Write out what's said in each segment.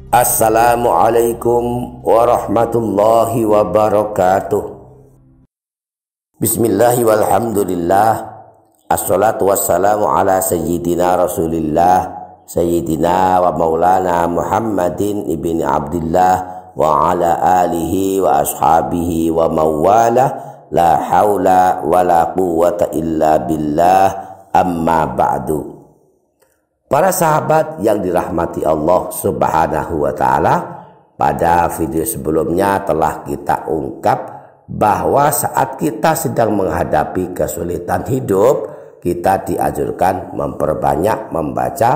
Assalamualaikum warahmatullahi wabarakatuh. Bismillahi walhamdulillah. Assalatu wassalamu ala sayyidina rasulillah Sayyidina wa maulana Muhammadin ibni Abdillah wa ala alihi wa ashabihi wa mawala. La hawla wa la quwwata illa billah. Amma ba'du. Para sahabat yang dirahmati Allah Subhanahu wa ta'ala, pada video sebelumnya telah kita ungkap bahwa saat kita sedang menghadapi kesulitan hidup, kita dianjurkan memperbanyak membaca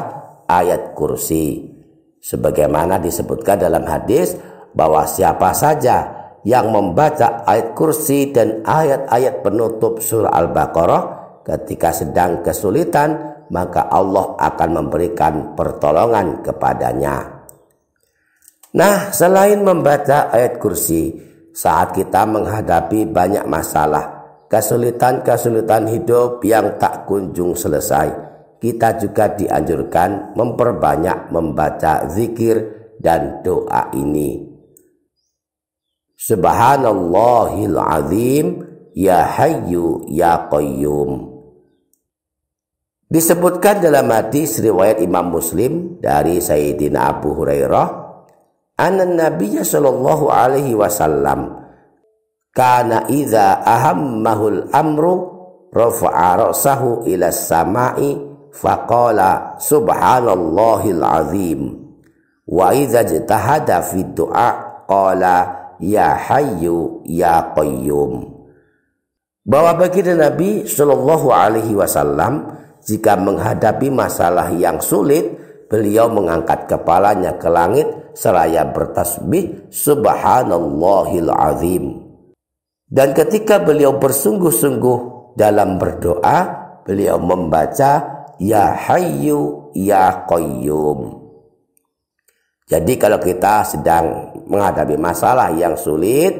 ayat kursi. Sebagaimana disebutkan dalam hadis bahwa siapa saja yang membaca ayat kursi dan ayat-ayat penutup surah Al-Baqarah ketika sedang kesulitan, maka Allah akan memberikan pertolongan kepadanya. Nah, selain membaca ayat kursi, saat kita menghadapi banyak masalah, kesulitan-kesulitan hidup yang tak kunjung selesai, kita juga dianjurkan memperbanyak membaca zikir dan doa ini. Subhanallahil azim, ya hayyu ya qayyum. Disebutkan dalam hadis riwayat Imam Muslim dari Sayyidina Abu Hurairah, anna Nabiyya sallallahu alaihi wasallam kana idza ahammahul amru rafa'a ra'sahu ila samai faqala subhanallahil azim, wa idza ijtahada fi du'a qala ya hayyu ya qayyum. Bahwa baginda Nabi sallallahu alaihi wasallam jika menghadapi masalah yang sulit, beliau mengangkat kepalanya ke langit seraya bertasbih subhanallahil azim. Dan ketika beliau bersungguh-sungguh dalam berdoa, beliau membaca ya hayyu ya qayyum. Jadi kalau kita sedang menghadapi masalah yang sulit,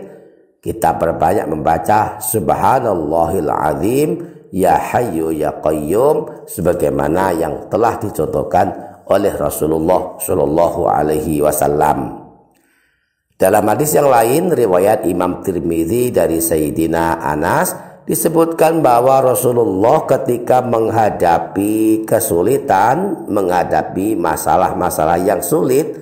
kita perbanyak membaca subhanallahil azim, ya hayyu ya qayyum, sebagaimana yang telah dicontohkan oleh Rasulullah Shallallahu alaihi wasallam. Dalam hadis yang lain riwayat Imam Tirmidzi dari Sayyidina Anas, disebutkan bahwa Rasulullah ketika menghadapi kesulitan, menghadapi masalah-masalah yang sulit,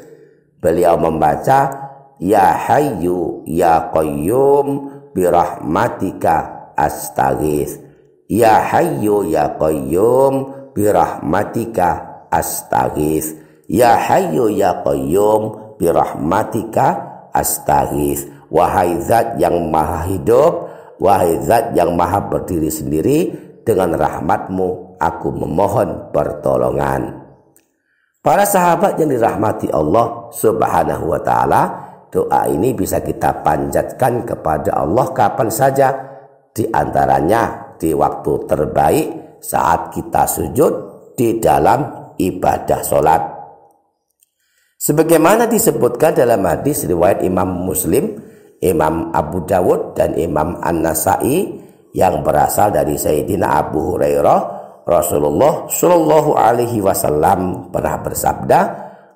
beliau membaca ya hayyu ya qayyum birahmatika astaghits. Ya hayyu ya qayyum birahmatika astaghits. Ya hayyu ya qayyum birahmatika astaghits. Wahai zat yang maha hidup, wahai zat yang maha berdiri sendiri, dengan rahmatmu aku memohon pertolongan. Para sahabat yang dirahmati Allah Subhanahu wa ta'ala, doa ini bisa kita panjatkan kepada Allah kapan saja, di antaranya di waktu terbaik saat kita sujud di dalam ibadah sholat. Sebagaimana disebutkan dalam hadis riwayat Imam Muslim, Imam Abu Dawud dan Imam An-Nasai yang berasal dari Sayyidina Abu Hurairah, Rasulullah Shallallahu alaihi wasallam pernah bersabda,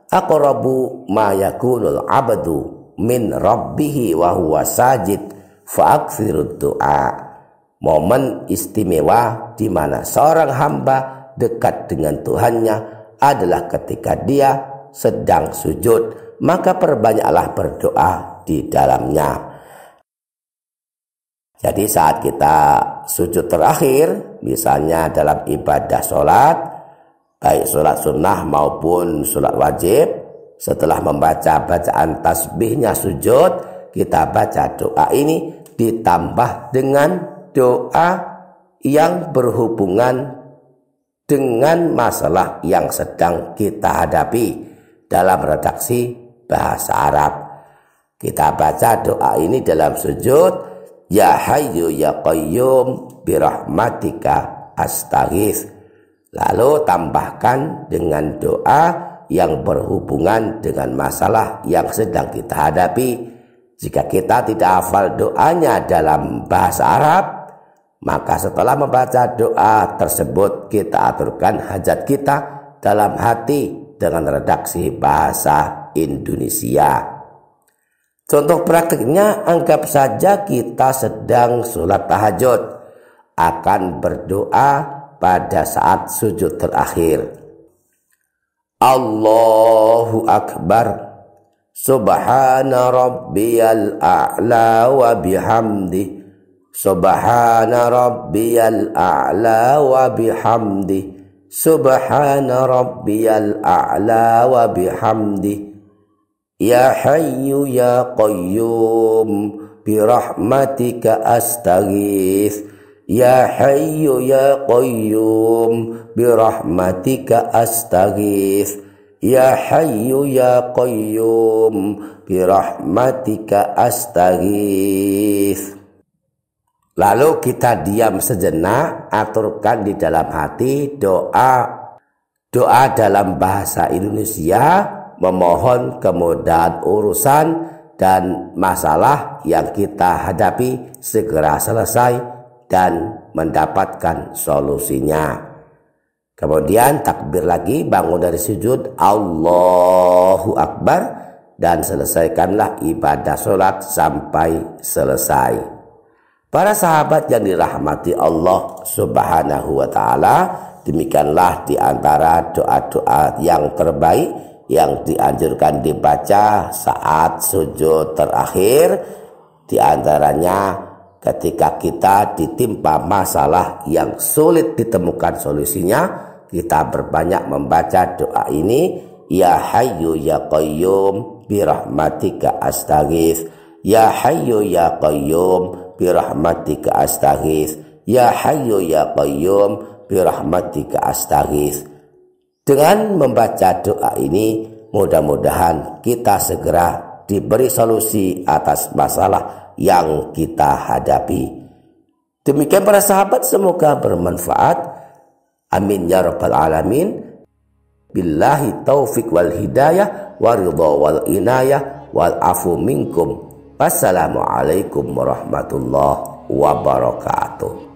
aqrabu ma yakunul abdu min rabbihi wa huwa sajid fa'aktsirud du'a. Momen istimewa di mana seorang hamba dekat dengan Tuhannya adalah ketika dia sedang sujud, maka perbanyaklah berdoa di dalamnya. Jadi saat kita sujud terakhir, misalnya dalam ibadah sholat, baik sholat sunnah maupun sholat wajib, setelah membaca bacaan tasbihnya sujud, kita baca doa ini ditambah dengan doa yang berhubungan dengan masalah yang sedang kita hadapi. Dalam redaksi bahasa Arab, kita baca doa ini dalam sujud, ya hayyu ya qayyum birahmatika astaghits. Lalu tambahkan dengan doa yang berhubungan dengan masalah yang sedang kita hadapi. Jika kita tidak hafal doanya dalam bahasa Arab, maka setelah membaca doa tersebut kita aturkan hajat kita dalam hati dengan redaksi bahasa Indonesia. Contoh praktiknya, anggap saja kita sedang sholat tahajud, akan berdoa pada saat sujud terakhir. Allahu Akbar, Subhana rabbiyal a'la wa bihamdi, Subhana rabbiyal a'la wa bihamdi, Subhana rabbiyal a'la wa bihamdi. Ya Hayyu ya Qayyum birahmatika astaghits, Ya Hayyu ya Qayyum birahmatika astaghits, Ya Hayyu ya Qayyum birahmatika astaghits. Lalu kita diam sejenak, aturkan di dalam hati doa dalam bahasa Indonesia, memohon kemudahan urusan dan masalah yang kita hadapi segera selesai dan mendapatkan solusinya. Kemudian takbir lagi, bangun dari sujud, Allahu Akbar, dan selesaikanlah ibadah sholat sampai selesai. Para sahabat yang dirahmati Allah Subhanahu wa ta'ala, demikianlah di antara doa-doa yang terbaik yang dianjurkan dibaca saat sujud terakhir. Di antaranya ketika kita ditimpa masalah yang sulit ditemukan solusinya, kita berbanyak membaca doa ini, Ya Hayyu ya Qayyum birahmatika astaghits, Ya Hayyu ya Qayyum birahmatika astaghits, Ya Hayyu ya Qayyum birahmatika astaghits. Dengan membaca doa ini, mudah-mudahan kita segera diberi solusi atas masalah yang kita hadapi. Demikian para sahabat, semoga bermanfaat. Amin ya rabbal alamin. Billahi taufik wal hidayah wa ridha wal inayah wal afu minkum. Wassalamualaikum warahmatullahi wabarakatuh.